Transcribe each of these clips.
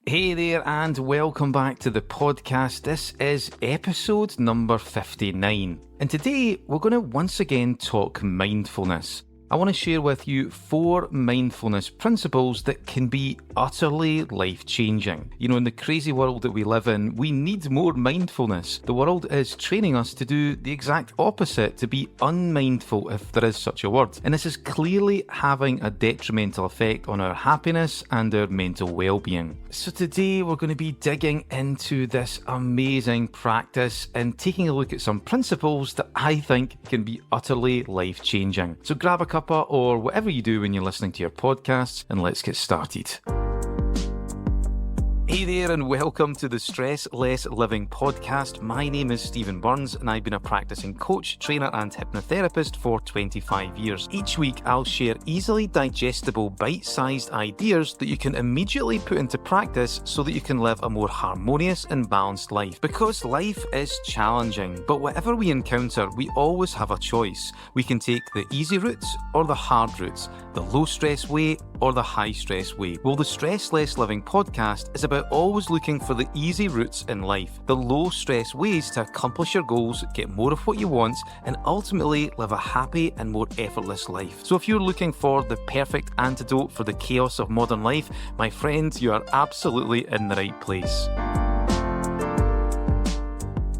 Hey there and welcome back to the podcast. This is episode number 59. And today we're going to once again talk mindfulness. I want to share with you 4 mindfulness principles that can be utterly life-changing. You know, in the crazy world that we live in, we need more mindfulness. The world is training us to do the exact opposite, to be unmindful, if there is such a word. And this is clearly having a detrimental effect on our happiness and our mental well-being. So today we're going to be digging into this amazing practice and taking a look at some principles that I think can be utterly life-changing. So grab a cuppa or whatever you do when you're listening to your podcasts, and let's get started. Hey there and welcome to the Stress Less Living podcast. My name is Stephen Burns and I've been a practicing coach, trainer and hypnotherapist for 25 years. Each week I'll share easily digestible bite-sized ideas that you can immediately put into practice so that you can live a more harmonious and balanced life. Because life is challenging, but whatever we encounter, we always have a choice. We can take the easy routes or the hard routes, the low stress way or the high stress way. Well, the Stress Less Living podcast is about always looking for the easy routes in life, the low stress ways to accomplish your goals, get more of what you want, and ultimately live a happy and more effortless life. So if you're looking for the perfect antidote for the chaos of modern life, my friend, you are absolutely in the right place.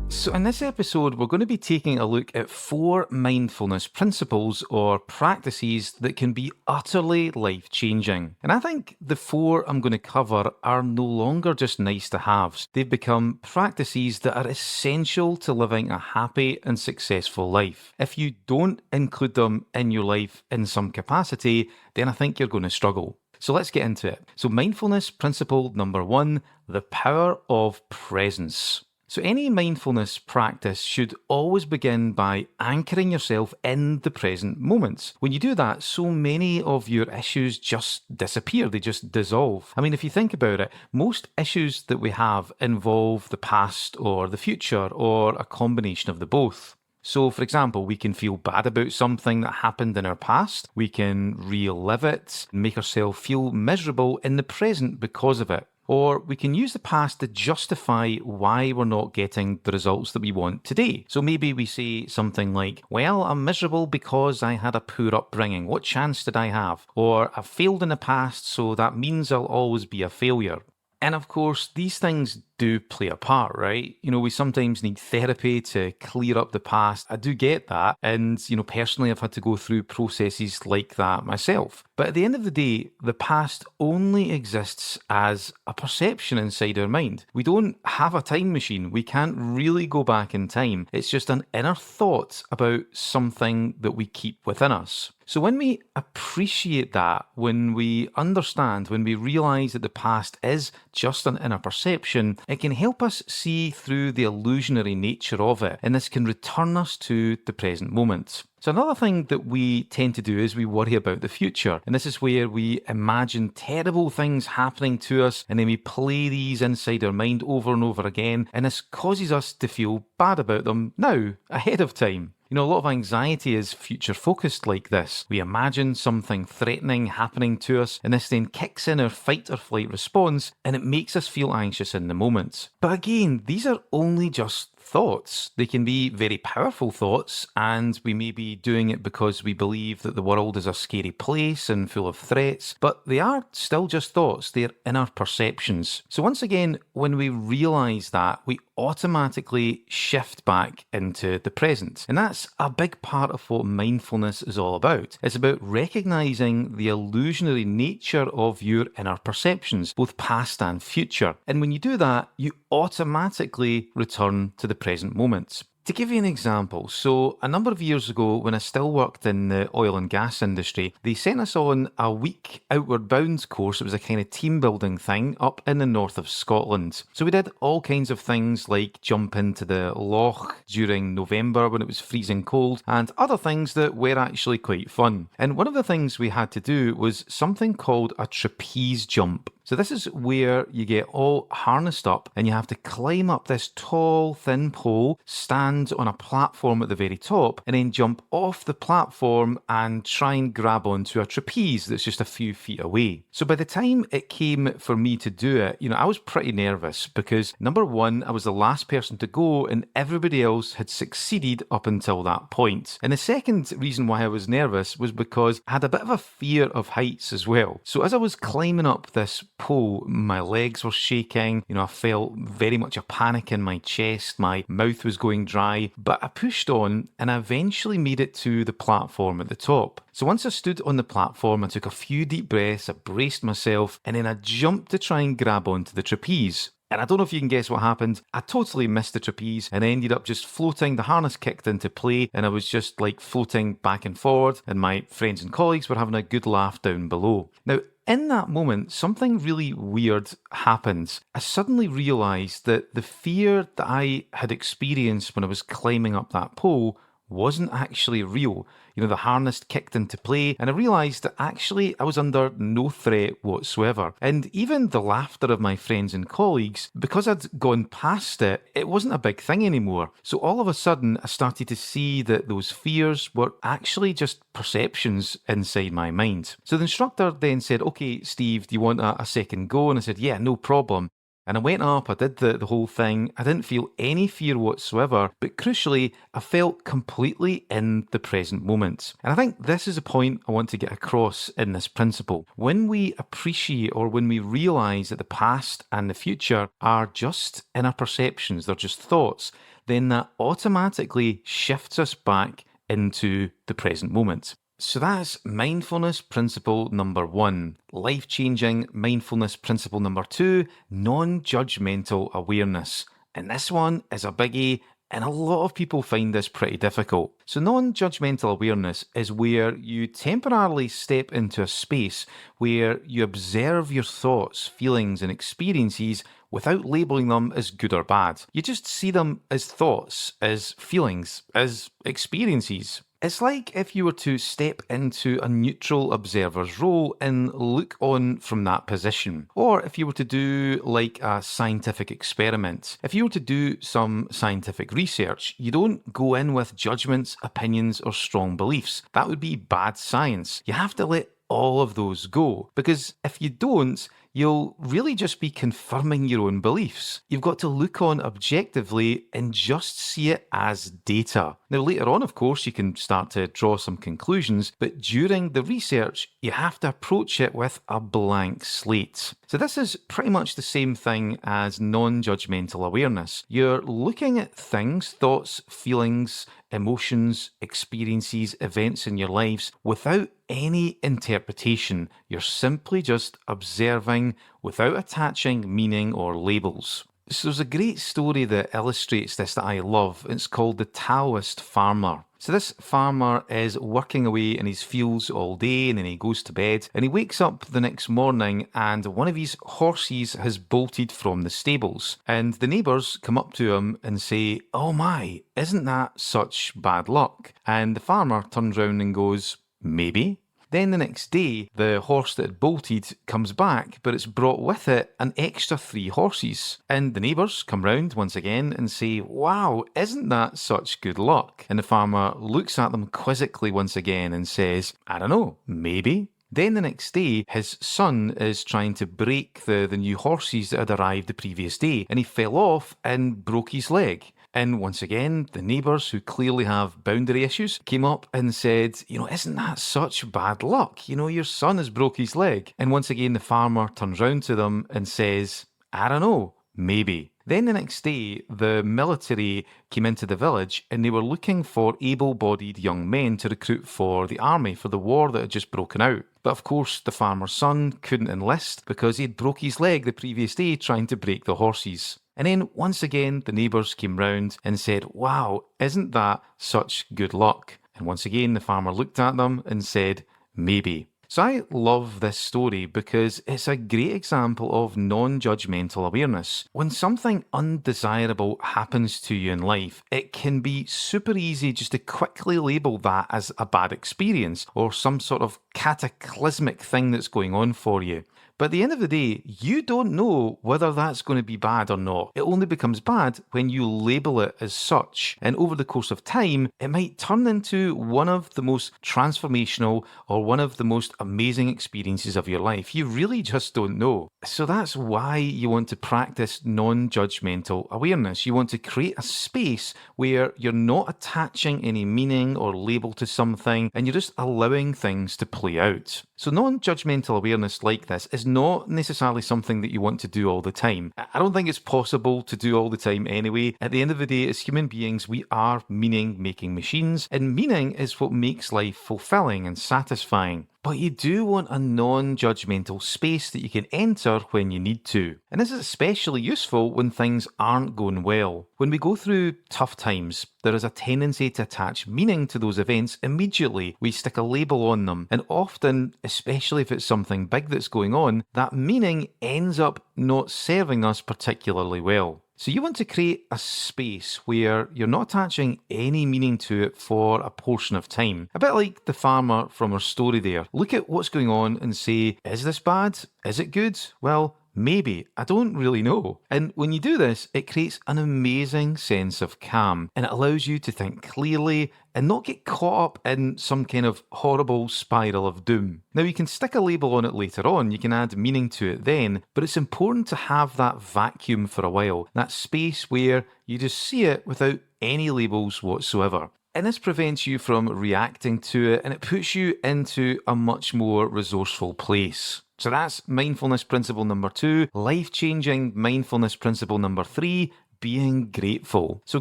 So in this episode, we're going to be taking a look at 4 mindfulness principles or practices that can be utterly life-changing. And I think the 4 I'm going to cover are no longer just nice to haves. They've become practices that are essential to living a happy and successful life. If you don't include them in your life in some capacity, then I think you're going to struggle. So let's get into it. So mindfulness principle number 1, the power of presence. So any mindfulness practice should always begin by anchoring yourself in the present moment. When you do that, so many of your issues just disappear, they just dissolve. I mean, if you think about it, most issues that we have involve the past or the future or a combination of the both. So, for example, we can feel bad about something that happened in our past, we can relive it, make ourselves feel miserable in the present because of it. Or we can use the past to justify why we're not getting the results that we want today. So maybe we say something like, well, I'm miserable because I had a poor upbringing. What chance did I have? Or I've failed in the past, so that means I'll always be a failure. And of course, these things do play a part, right? You know, we sometimes need therapy to clear up the past. I do get that. And, you know, personally, I've had to go through processes like that myself. But at the end of the day, the past only exists as a perception inside our mind. We don't have a time machine. We can't really go back in time. It's just an inner thought about something that we keep within us. So when we appreciate that, when we understand, when we realize that the past is just an inner perception, it can help us see through the illusionary nature of it, and this can return us to the present moment. So another thing that we tend to do is we worry about the future, and this is where we imagine terrible things happening to us, and then we play these inside our mind over and over again, and this causes us to feel bad about them now, ahead of time. You know, a lot of anxiety is future-focused like this. We imagine something threatening happening to us, and this then kicks in our fight or flight response, and it makes us feel anxious in the moment. But again, these are only just thoughts. They can be very powerful thoughts, and we may be doing it because we believe that the world is a scary place and full of threats, but they are still just thoughts. They're inner perceptions. So once again, when we realize that, we automatically shift back into the present. And that's a big part of what mindfulness is all about. It's about recognizing the illusionary nature of your inner perceptions, both past and future. And when you do that, you automatically return to the present moment. To give you an example, so a number of years ago when I still worked in the oil and gas industry, they sent us on a week outward bound course. It was a kind of team building thing up in the north of Scotland. So we did all kinds of things like jump into the loch during November when it was freezing cold and other things that were actually quite fun. And one of the things we had to do was something called a trapeze jump. So this is where you get all harnessed up and you have to climb up this tall, thin pole, stand on a platform at the very top, and then jump off the platform and try and grab onto a trapeze that's just a few feet away. So by the time it came for me to do it, I was pretty nervous because number one, I was the last person to go and everybody else had succeeded up until that point. And the second reason why I was nervous was because I had a bit of a fear of heights as well. So as I was climbing up this pole, my legs were shaking, I felt very much a panic in my chest, my mouth was going dry, but I pushed on and I eventually made it to the platform at the top. So once I stood on the platform, I took a few deep breaths, I braced myself, and then I jumped to try and grab onto the trapeze. And I don't know if you can guess what happened. I totally missed the trapeze and ended up just floating. The harness kicked into play and I was just like floating back and forward, and my friends and colleagues were having a good laugh down below. Now, in that moment, something really weird happened. I suddenly realised that the fear that I had experienced when I was climbing up that pole wasn't actually real. The harness kicked into play and I realised that actually I was under no threat whatsoever. And even the laughter of my friends and colleagues, because I'd gone past it, it wasn't a big thing anymore. So all of a sudden I started to see that those fears were actually just perceptions inside my mind. So the instructor then said, "Okay, Steve, do you want a second go?" And I said, "Yeah, no problem." And I went up, I did the whole thing. I didn't feel any fear whatsoever, but crucially, I felt completely in the present moment. And I think this is a point I want to get across in this principle. When we appreciate or when we realise that the past and the future are just in our perceptions, they're just thoughts, then that automatically shifts us back into the present moment. So that's mindfulness principle number 1. Life-changing mindfulness principle number 2, non-judgmental awareness. And this one is a biggie, and a lot of people find this pretty difficult. So non-judgmental awareness is where you temporarily step into a space where you observe your thoughts, feelings, and experiences without labeling them as good or bad. You just see them as thoughts, as feelings, as experiences. It's like if you were to step into a neutral observer's role and look on from that position. Or if you were to do like a scientific experiment. If you were to do some scientific research, you don't go in with judgments, opinions, or strong beliefs. That would be bad science. You have to let all of those go, because if you don't, you'll really just be confirming your own beliefs. You've got to look on objectively and just see it as data. Now, later on, of course, you can start to draw some conclusions, but during the research, you have to approach it with a blank slate. So this is pretty much the same thing as non-judgmental awareness. You're looking at things, thoughts, feelings, emotions, experiences, events in your lives without any interpretation. You're simply just observing without attaching meaning or labels. So there's a great story that illustrates this that I love. It's called The Taoist Farmer. So this farmer is working away in his fields all day, and then he goes to bed and he wakes up the next morning and one of his horses has bolted from the stables. And the neighbours come up to him and say, "Oh my, isn't that such bad luck?" And the farmer turns around and goes, "Maybe." Then the next day, the horse that had bolted comes back, but it's brought with it an extra 3 horses. And the neighbours come round once again and say, "Wow, isn't that such good luck?" And the farmer looks at them quizzically once again and says, "I don't know, maybe." Then the next day, his son is trying to break the new horses that had arrived the previous day, and he fell off and broke his leg. And once again, the neighbours, who clearly have boundary issues, came up and said, "Isn't that such bad luck? Your son has broke his leg." And once again, the farmer turns round to them and says, "I don't know, maybe." Then the next day, the military came into the village and they were looking for able-bodied young men to recruit for the army for the war that had just broken out. But of course, the farmer's son couldn't enlist because he'd broke his leg the previous day trying to break the horses. And then once again, the neighbours came round and said, "Wow, isn't that such good luck?" And once again, the farmer looked at them and said, "Maybe." So I love this story because it's a great example of non-judgmental awareness. When something undesirable happens to you in life, it can be super easy just to quickly label that as a bad experience or some sort of cataclysmic thing that's going on for you. But at the end of the day, you don't know whether that's going to be bad or not. It only becomes bad when you label it as such. And over the course of time, it might turn into one of the most transformational or one of the most amazing experiences of your life. You really just don't know. So that's why you want to practice non-judgmental awareness. You want to create a space where you're not attaching any meaning or label to something and you're just allowing things to play out. So non-judgmental awareness like this is not necessarily something that you want to do all the time. I don't think it's possible to do all the time anyway. At the end of the day, as human beings, we are meaning-making machines, and meaning is what makes life fulfilling and satisfying. But you do want a non-judgmental space that you can enter when you need to. And this is especially useful when things aren't going well. When we go through tough times, there is a tendency to attach meaning to those events immediately. We stick a label on them. And often, especially if it's something big that's going on, that meaning ends up not serving us particularly well. So you want to create a space where you're not attaching any meaning to it for a portion of time. A bit like the farmer from our story there. Look at what's going on and say, is this bad? Is it good? Well, maybe. I don't really know. And when you do this, it creates an amazing sense of calm and it allows you to think clearly and not get caught up in some kind of horrible spiral of doom. Now, you can stick a label on it later on, you can add meaning to it then, but it's important to have that vacuum for a while, that space where you just see it without any labels whatsoever. And this prevents you from reacting to it and it puts you into a much more resourceful place. So that's mindfulness principle number 2, life-changing mindfulness principle number 3, being grateful. So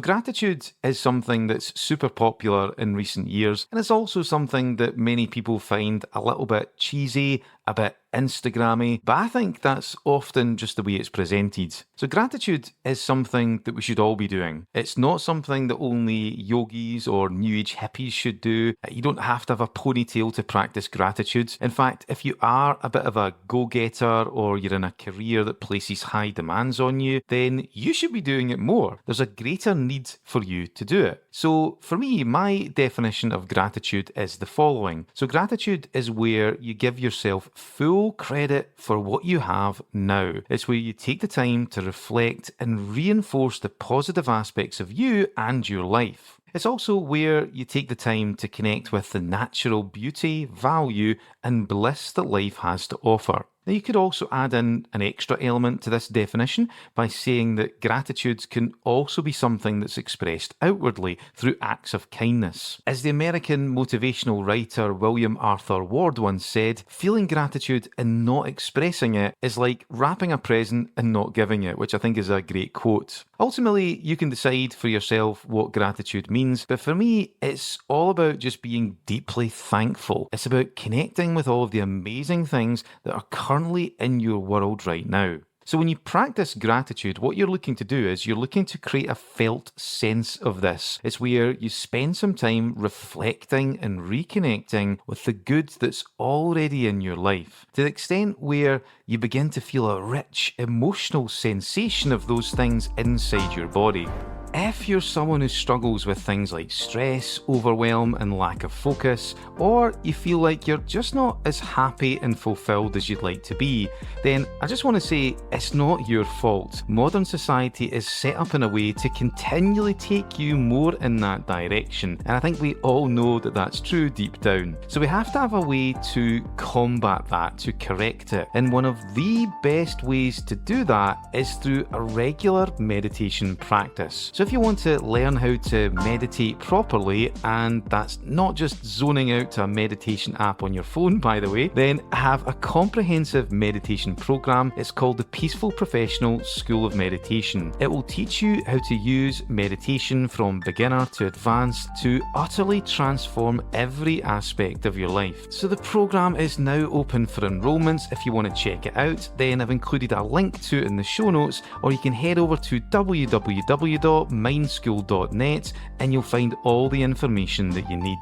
gratitude is something that's super popular in recent years, and it's also something that many people find a little bit cheesy, a bit Instagrammy, but I think that's often just the way it's presented. So gratitude is something that we should all be doing. It's not something that only yogis or new age hippies should do. You don't have to have a ponytail to practice gratitude. In fact, if you are a bit of a go-getter or you're in a career that places high demands on you, then you should be doing it more. There's a greater need for you to do it. So for me, my definition of gratitude is the following. So gratitude is where you give yourself full credit for what you have now. It's where you take the time to reflect and reinforce the positive aspects of you and your life. It's also where you take the time to connect with the natural beauty, value, and bliss that life has to offer. Now, you could also add in an extra element to this definition by saying that gratitude can also be something that's expressed outwardly through acts of kindness. As the American motivational writer William Arthur Ward once said, feeling gratitude and not expressing it is like wrapping a present and not giving it, which I think is a great quote. Ultimately, you can decide for yourself what gratitude means, but for me, it's all about just being deeply thankful. It's about connecting with all of the amazing things that are currently in your world right now. So when you practice gratitude, what you're looking to do is you're looking to create a felt sense of this. It's where you spend some time reflecting and reconnecting with the good that's already in your life, to the extent where you begin to feel a rich emotional sensation of those things inside your body. If you're someone who struggles with things like stress, overwhelm, and lack of focus, or you feel like you're just not as happy and fulfilled as you'd like to be, then I just want to say it's not your fault. Modern society is set up in a way to continually take you more in that direction, and I think we all know that that's true deep down. So we have to have a way to combat that, to correct it, and one of the best ways to do that is through a regular meditation practice. So if you want to learn how to meditate properly, and that's not just zoning out to a meditation app on your phone, by the way, then I have a comprehensive meditation program. It's called the Peaceful Professional School of Meditation. It will teach you how to use meditation from beginner to advanced to utterly transform every aspect of your life. So the program is now open for enrollments. If you want to check it out, then I've included a link to it in the show notes, or you can head over to www.mindschool.net and you'll find all the information that you need.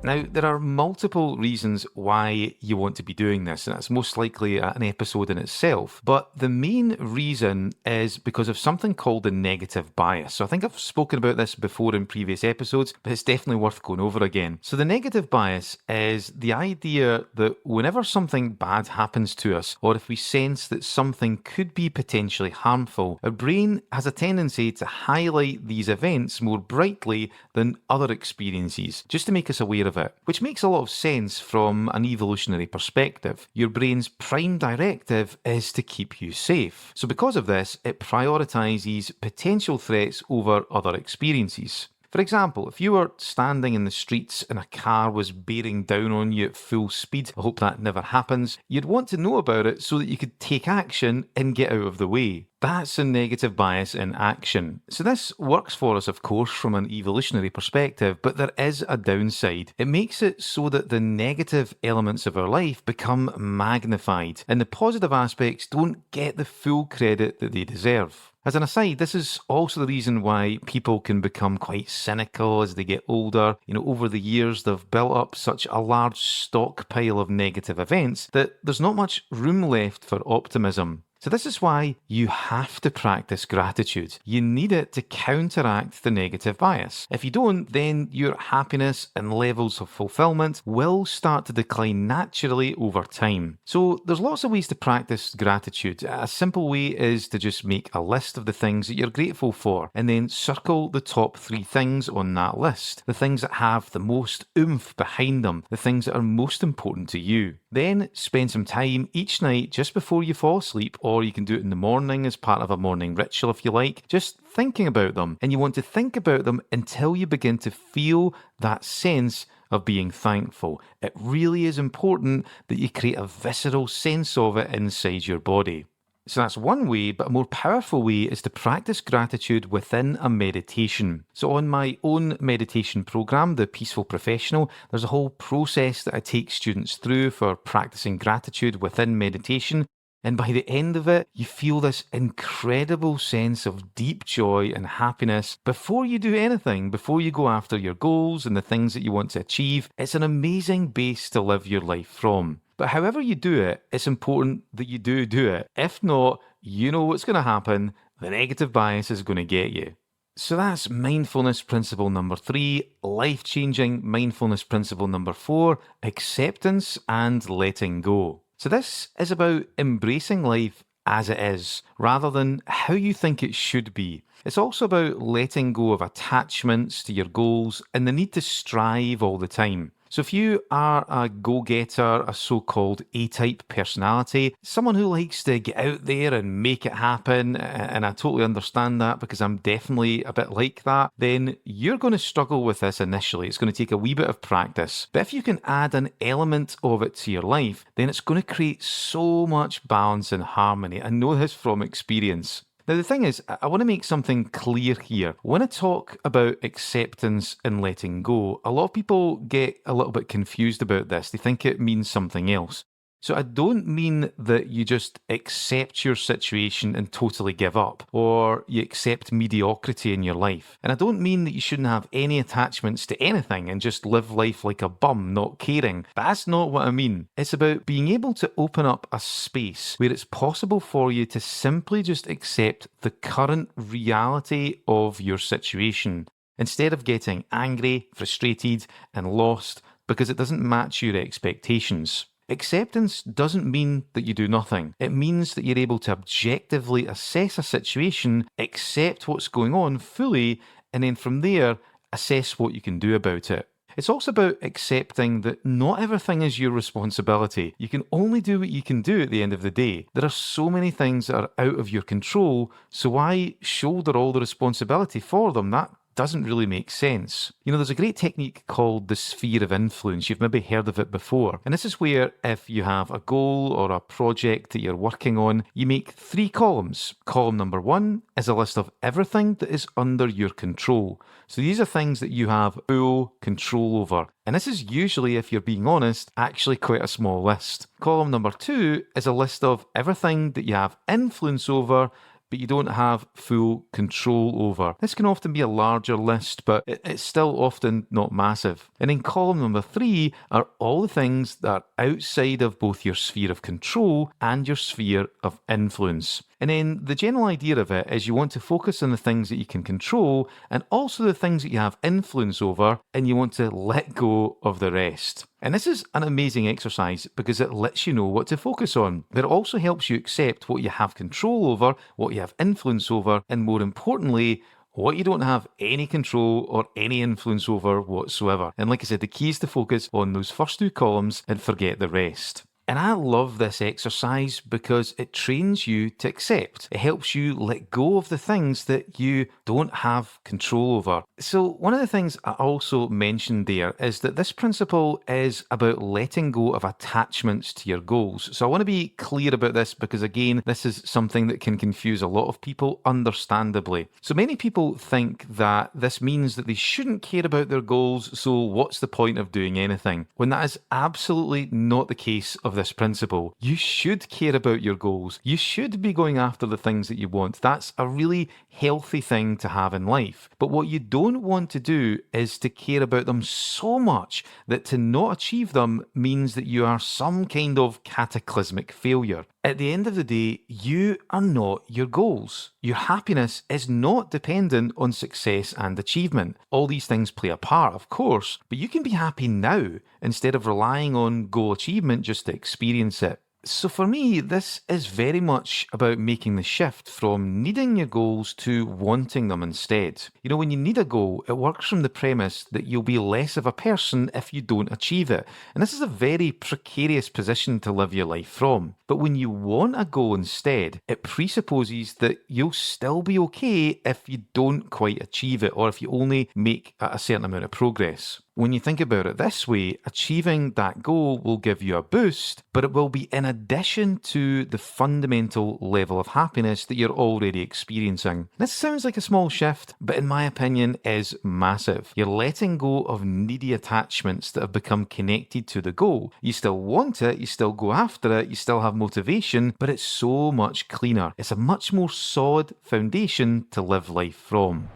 Now, there are multiple reasons why you want to be doing this, and that's most likely an episode in itself. But the main reason is because of something called the negative bias. So I think I've spoken about this before in previous episodes, but it's definitely worth going over again. So the negative bias is the idea that whenever something bad happens to us, or if we sense that something could be potentially harmful, our brain has a tendency to highlight these events more brightly than other experiences, just to make us aware of it, which makes a lot of sense from an evolutionary perspective. Your brain's prime directive is to keep you safe. So because of this, it prioritizes potential threats over other experiences. For example, if you were standing in the streets and a car was bearing down on you at full speed, I hope that never happens, you'd want to know about it so that you could take action and get out of the way. That's a negative bias in action. So this works for us, of course, from an evolutionary perspective, but there is a downside. It makes it so that the negative elements of our life become magnified, and the positive aspects don't get the full credit that they deserve. As an aside, this is also the reason why people can become quite cynical as they get older. Over the years, they've built up such a large stockpile of negative events that there's not much room left for optimism. So this is why you have to practice gratitude. You need it to counteract the negative bias. If you don't, then your happiness and levels of fulfillment will start to decline naturally over time. So there's lots of ways to practice gratitude. A simple way is to just make a list of the things that you're grateful for, and then circle the top 3 things on that list. The things that have the most oomph behind them, the things that are most important to you. Then spend some time each night just before you fall asleep, or you can do it in the morning as part of a morning ritual if you like, just thinking about them. And you want to think about them until you begin to feel that sense of being thankful. It really is important that you create a visceral sense of it inside your body. So that's one way, but a more powerful way is to practice gratitude within a meditation. So on my own meditation program, The Peaceful Professional, there's a whole process that I take students through for practicing gratitude within meditation. And by the end of it, you feel this incredible sense of deep joy and happiness before you do anything, before you go after your goals and the things that you want to achieve. It's an amazing base to live your life from. But however you do it, it's important that you do it. If not, you know what's going to happen. The negative bias is going to get you. So that's mindfulness principle number 3, life-changing mindfulness principle number 4, acceptance and letting go. So this is about embracing life as it is, rather than how you think it should be. It's also about letting go of attachments to your goals and the need to strive all the time. So if you are a go-getter, a so-called A-type personality, someone who likes to get out there and make it happen, and I totally understand that because I'm definitely a bit like that, then you're going to struggle with this initially. It's going to take a wee bit of practice. But if you can add an element of it to your life, then it's going to create so much balance and harmony. I know this from experience. Now, the thing is, I want to make something clear here. When I talk about acceptance and letting go, a lot of people get a little bit confused about this. They think it means something else. So I don't mean that you just accept your situation and totally give up, or you accept mediocrity in your life. And I don't mean that you shouldn't have any attachments to anything and just live life like a bum, not caring. That's not what I mean. It's about being able to open up a space where it's possible for you to simply just accept the current reality of your situation, instead of getting angry, frustrated, and lost because it doesn't match your expectations. Acceptance doesn't mean that you do nothing. It means that you're able to objectively assess a situation, accept what's going on fully, and then from there, assess what you can do about it. It's also about accepting that not everything is your responsibility. You can only do what you can do at the end of the day. There are so many things that are out of your control, so why shoulder all the responsibility for them? That doesn't really make sense. There's a great technique called the sphere of influence. You've maybe heard of it before. And this is where if you have a goal or a project that you're working on, you make 3 columns. Column number 1 is a list of everything that is under your control. So these are things that you have full control over. And this is usually, if you're being honest, actually quite a small list. Column number 2 is a list of everything that you have influence over, but but you don't have full control over. This can often be a larger list, but it's still often not massive. And in column number 3 are all the things that are outside of both your sphere of control and your sphere of influence. And then the general idea of it is you want to focus on the things that you can control and also the things that you have influence over, and you want to let go of the rest. And this is an amazing exercise because it lets you know what to focus on, but it also helps you accept what you have control over, what you have influence over, and more importantly, what you don't have any control or any influence over whatsoever. And like I said, the key is to focus on those first 2 columns and forget the rest. And I love this exercise because it trains you to accept. It helps you let go of the things that you don't have control over. So one of the things I also mentioned there is that this principle is about letting go of attachments to your goals. So I want to be clear about this because, again, this is something that can confuse a lot of people, understandably. So many people think that this means that they shouldn't care about their goals, so what's the point of doing anything? When that is absolutely not the case of this principle. You should care about your goals. You should be going after the things that you want. That's a really healthy thing to have in life. But what you don't want to do is to care about them so much that to not achieve them means that you are some kind of cataclysmic failure. At the end of the day, you are not your goals. Your happiness is not dependent on success and achievement. All these things play a part, of course, but you can be happy now instead of relying on goal achievement just to experience it. So for me, this is very much about making the shift from needing your goals to wanting them instead. You know, when you need a goal, it works from the premise that you'll be less of a person if you don't achieve it. And this is a very precarious position to live your life from. But when you want a goal instead, it presupposes that you'll still be okay if you don't quite achieve it or if you only make a certain amount of progress. When you think about it this way, achieving that goal will give you a boost, but it will be in addition to the fundamental level of happiness that you're already experiencing. This sounds like a small shift, but in my opinion is massive. You're letting go of needy attachments that have become connected to the goal. You still want it, you still go after it, you still have motivation, but it's so much cleaner. It's a much more solid foundation to live life from.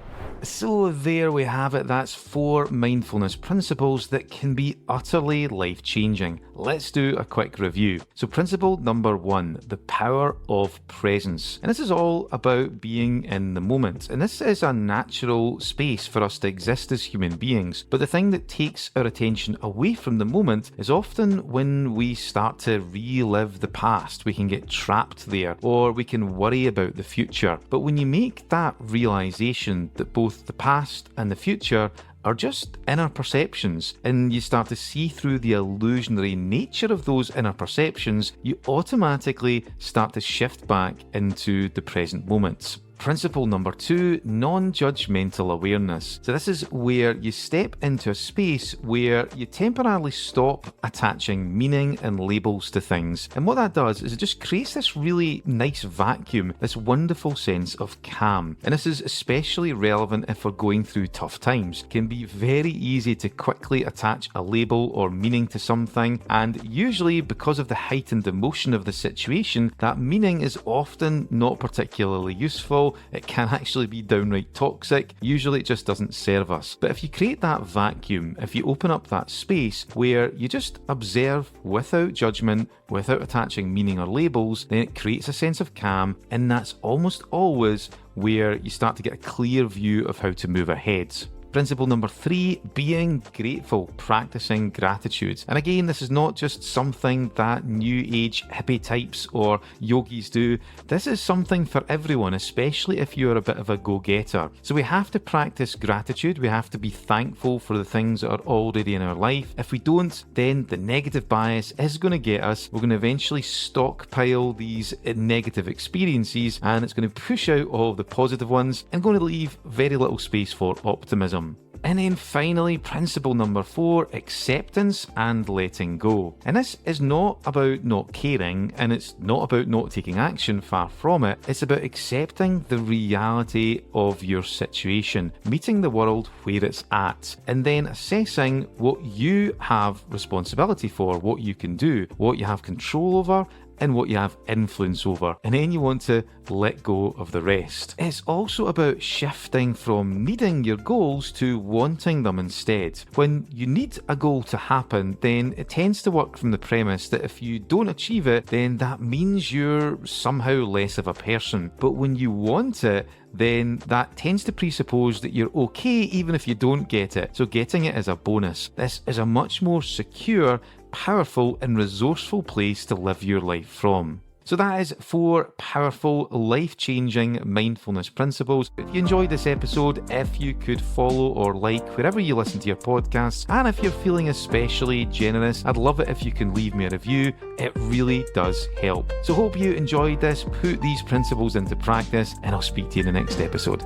So there we have it. That's 4 mindfulness principles that can be utterly life-changing. Let's do a quick review. So principle number 1, the power of presence. And this is all about being in the moment. And this is a natural space for us to exist as human beings. But the thing that takes our attention away from the moment is often when we start to relive the past. We can get trapped there, or we can worry about the future. But when you make that realization that both the past and the future are just inner perceptions, and you start to see through the illusionary nature of those inner perceptions, you automatically start to shift back into the present moment. Principle number 2, non-judgmental awareness. So this is where you step into a space where you temporarily stop attaching meaning and labels to things. And what that does is it just creates this really nice vacuum, this wonderful sense of calm. And this is especially relevant if we're going through tough times. It can be very easy to quickly attach a label or meaning to something, and usually because of the heightened emotion of the situation, that meaning is often not particularly useful. It can actually be downright toxic. Usually it just doesn't serve us. But if you create that vacuum, if you open up that space where you just observe without judgment, without attaching meaning or labels, then it creates a sense of calm, and that's almost always where you start to get a clear view of how to move ahead. Principle number 3, being grateful, practicing gratitude. And again, this is not just something that new age hippie types or yogis do. This is something for everyone, especially if you're a bit of a go-getter. So we have to practice gratitude. We have to be thankful for the things that are already in our life. If we don't, then the negative bias is going to get us. We're going to eventually stockpile these negative experiences, and it's going to push out all of the positive ones and going to leave very little space for optimism. And then finally, principle number 4, acceptance and letting go. And this is not about not caring, and it's not about not taking action, far from it. It's about accepting the reality of your situation, meeting the world where it's at, and then assessing what you have responsibility for, what you can do, what you have control over, in what you have influence over, and then you want to let go of the rest. It's also about shifting from needing your goals to wanting them instead. When you need a goal to happen, then it tends to work from the premise that if you don't achieve it, then that means you're somehow less of a person. But when you want it, then that tends to presuppose that you're okay even if you don't get it. So getting it is a bonus. This is a much more secure, powerful and resourceful place to live your life from. So that is 4 powerful, life-changing mindfulness principles. If you enjoyed this episode, if you could follow or like wherever you listen to your podcasts, and if you're feeling especially generous, I'd love it if you can leave me a review. It really does help. So hope you enjoyed this, put these principles into practice, and I'll speak to you in the next episode.